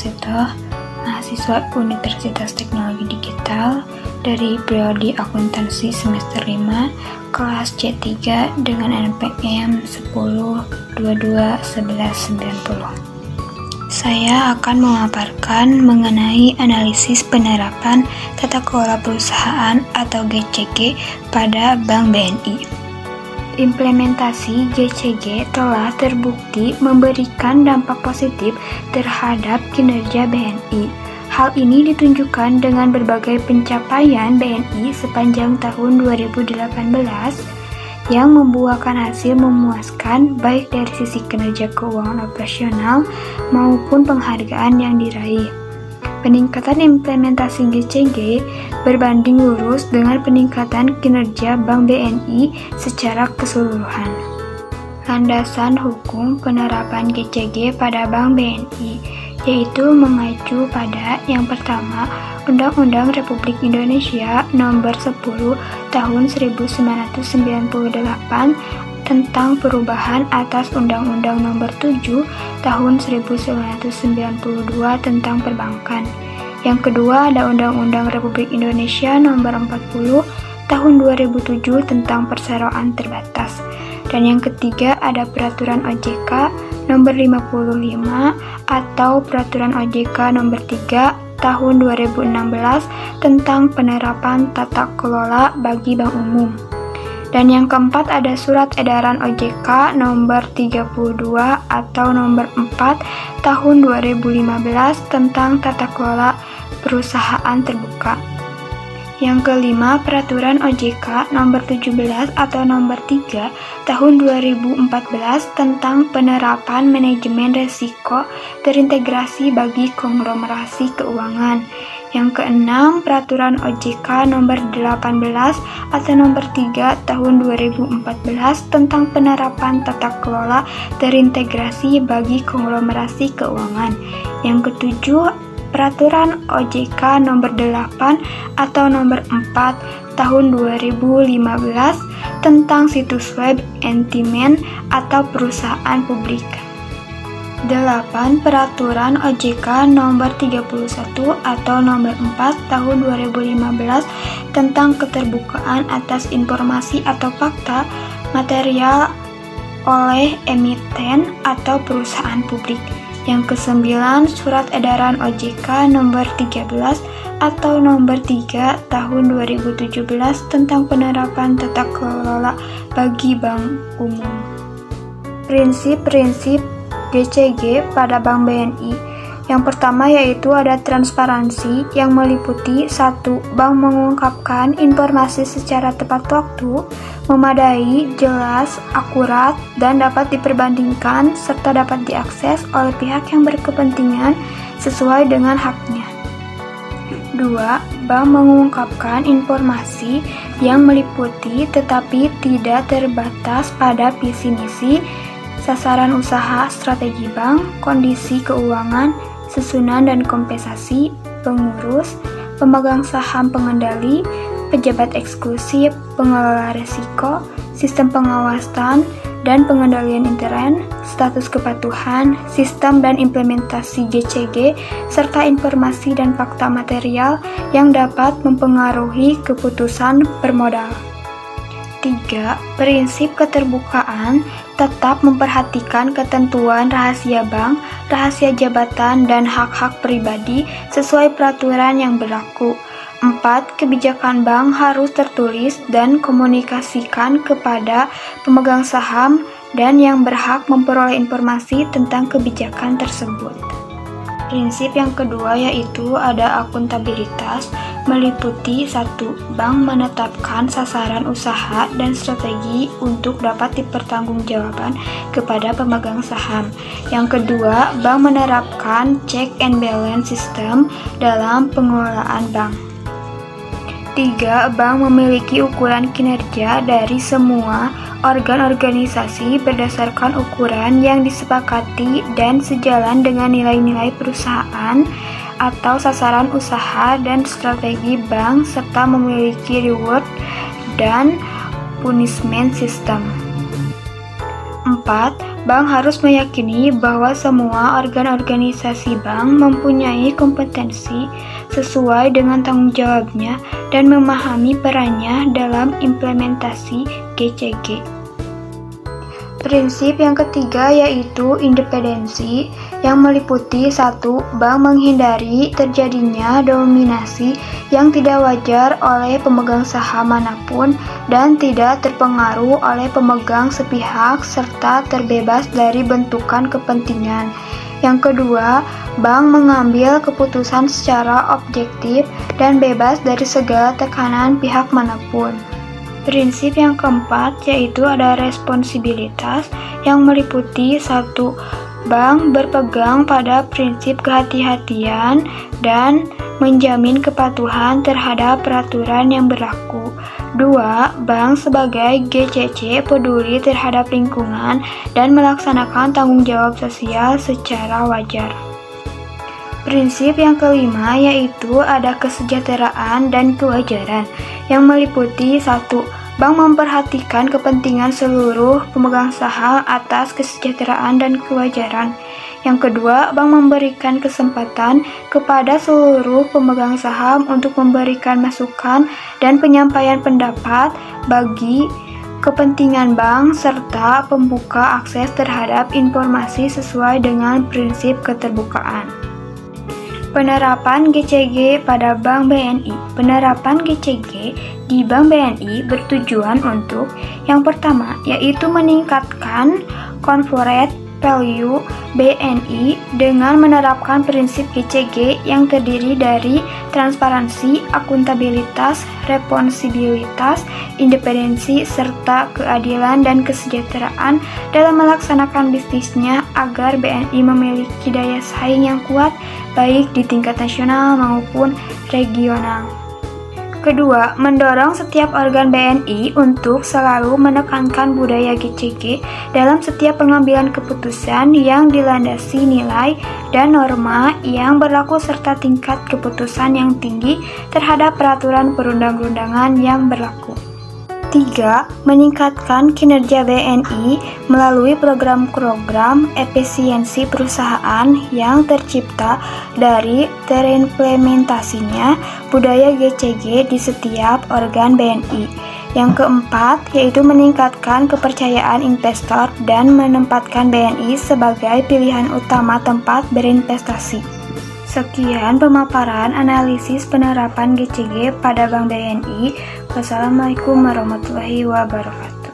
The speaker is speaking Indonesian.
Sumarsono, mahasiswa Universitas Teknologi Digital dari Prodi Akuntansi semester 5, kelas C3 dengan NPM 10221190. Saya akan memaparkan mengenai analisis penerapan tata kelola perusahaan atau GCG pada Bank BNI. Implementasi GCG telah terbukti memberikan dampak positif terhadap kinerja BNI. Hal ini ditunjukkan dengan berbagai pencapaian BNI sepanjang tahun 2018 yang membuahkan hasil memuaskan baik dari sisi kinerja keuangan operasional maupun penghargaan yang diraih. Peningkatan implementasi GCG berbanding lurus dengan peningkatan kinerja Bank BNI secara keseluruhan. Landasan hukum penerapan GCG pada Bank BNI yaitu mengacu pada yang pertama, Undang-Undang Republik Indonesia Nomor 10 Tahun 1998 tentang perubahan atas Undang-Undang Nomor 7 Tahun 1992 tentang perbankan. Yang kedua ada Undang-Undang Republik Indonesia Nomor 40 Tahun 2007 tentang perseroan terbatas. Dan yang ketiga ada Peraturan OJK Nomor 55 atau Peraturan OJK Nomor 3 Tahun 2016 tentang penerapan tata kelola bagi bank umum. Dan yang keempat ada Surat Edaran OJK Nomor 32 atau Nomor 4 Tahun 2015 tentang tata kelola perusahaan terbuka. Yang kelima, Peraturan OJK Nomor 17 atau Nomor 3 Tahun 2014 tentang penerapan manajemen risiko terintegrasi bagi konglomerasi keuangan. Yang keenam, Peraturan OJK Nomor 18 atau Nomor 3 Tahun 2014 tentang penerapan tata kelola terintegrasi bagi konglomerasi keuangan. Yang ketujuh, Peraturan OJK Nomor 8 atau Nomor 4 Tahun 2015 tentang situs web entimen atau perusahaan publik. 8. Peraturan OJK Nomor 31 atau Nomor 4 Tahun 2015 tentang keterbukaan atas informasi atau fakta material oleh emiten atau perusahaan publik. Yang kesembilan, Surat Edaran OJK Nomor 13 atau Nomor 3 Tahun 2017 tentang penerapan tata kelola bagi bank umum. Prinsip-prinsip GCG pada Bank BNI. Yang pertama yaitu ada transparansi yang meliputi 1. Bank mengungkapkan informasi secara tepat waktu, memadai, jelas, akurat, dan dapat diperbandingkan serta dapat diakses oleh pihak yang berkepentingan sesuai dengan haknya. 2. Bank mengungkapkan informasi yang meliputi tetapi tidak terbatas pada visi misi, sasaran usaha strategi bank, kondisi keuangan, susunan dan kompensasi, pengurus, pemegang saham pengendali, pejabat eksklusif, pengelola risiko, sistem pengawasan dan pengendalian intern, status kepatuhan, sistem dan implementasi GCG, serta informasi dan fakta material yang dapat mempengaruhi keputusan bermodal. 3. Prinsip keterbukaan tetap memperhatikan ketentuan rahasia bank, rahasia jabatan, dan hak-hak pribadi sesuai peraturan yang berlaku. 4. Kebijakan bank harus tertulis dan komunikasikan kepada pemegang saham dan yang berhak memperoleh informasi tentang kebijakan tersebut. Prinsip yang kedua yaitu ada akuntabilitas, meliputi 1. Bank menetapkan sasaran usaha dan strategi untuk dapat dipertanggungjawabkan kepada pemegang saham. Yang kedua, bank menerapkan check and balance system dalam pengelolaan bank. 3. Bank memiliki ukuran kinerja dari semua organ organisasi berdasarkan ukuran yang disepakati dan sejalan dengan nilai-nilai perusahaan atau sasaran usaha dan strategi bank serta memiliki reward dan punishment system. 4. Bank harus meyakini bahwa semua organ organisasi bank mempunyai kompetensi sesuai dengan tanggung jawabnya dan memahami perannya dalam implementasi GCG. Prinsip yang ketiga yaitu independensi, yang meliputi 1. Bank menghindari terjadinya dominasi yang tidak wajar oleh pemegang saham manapun dan tidak terpengaruh oleh pemegang sepihak serta terbebas dari bentukan kepentingan. Yang kedua, bank mengambil keputusan secara objektif dan bebas dari segala tekanan pihak manapun. Prinsip yang keempat yaitu ada responsibilitas, yang meliputi 1. Bank berpegang pada prinsip kehati-hatian dan menjamin kepatuhan terhadap peraturan yang berlaku. 2. Bank sebagai GCC peduli terhadap lingkungan dan melaksanakan tanggung jawab sosial secara wajar. Prinsip yang kelima yaitu ada kesejahteraan dan kewajaran, yang meliputi 1. Bank memperhatikan kepentingan seluruh pemegang saham atas kesejahteraan dan kewajaran. Yang kedua, bank memberikan kesempatan kepada seluruh pemegang saham untuk memberikan masukan dan penyampaian pendapat bagi kepentingan bank serta pembuka akses terhadap informasi sesuai dengan prinsip keterbukaan. Penerapan GCG pada Bank BNI. Penerapan GCG di Bank BNI bertujuan untuk yang pertama, yaitu meningkatkan corporate value BNI dengan menerapkan prinsip GCG yang terdiri dari transparansi, akuntabilitas, responsibilitas, independensi, serta keadilan dan kesejahteraan dalam melaksanakan bisnisnya agar BNI memiliki daya saing yang kuat baik di tingkat nasional maupun regional. Kedua, mendorong setiap organ BNI untuk selalu menekankan budaya GCG dalam setiap pengambilan keputusan yang dilandasi nilai dan norma yang berlaku serta tingkat keputusan yang tinggi terhadap peraturan perundang-undangan yang berlaku. 3. Meningkatkan kinerja BNI melalui program-program efisiensi perusahaan yang tercipta dari terimplementasinya budaya GCG di setiap organ BNI. Yang keempat, yaitu meningkatkan kepercayaan investor dan menempatkan BNI sebagai pilihan utama tempat berinvestasi. Sekian pemaparan analisis penerapan GCG pada Bank BNI. Wassalamualaikum warahmatullahi wabarakatuh.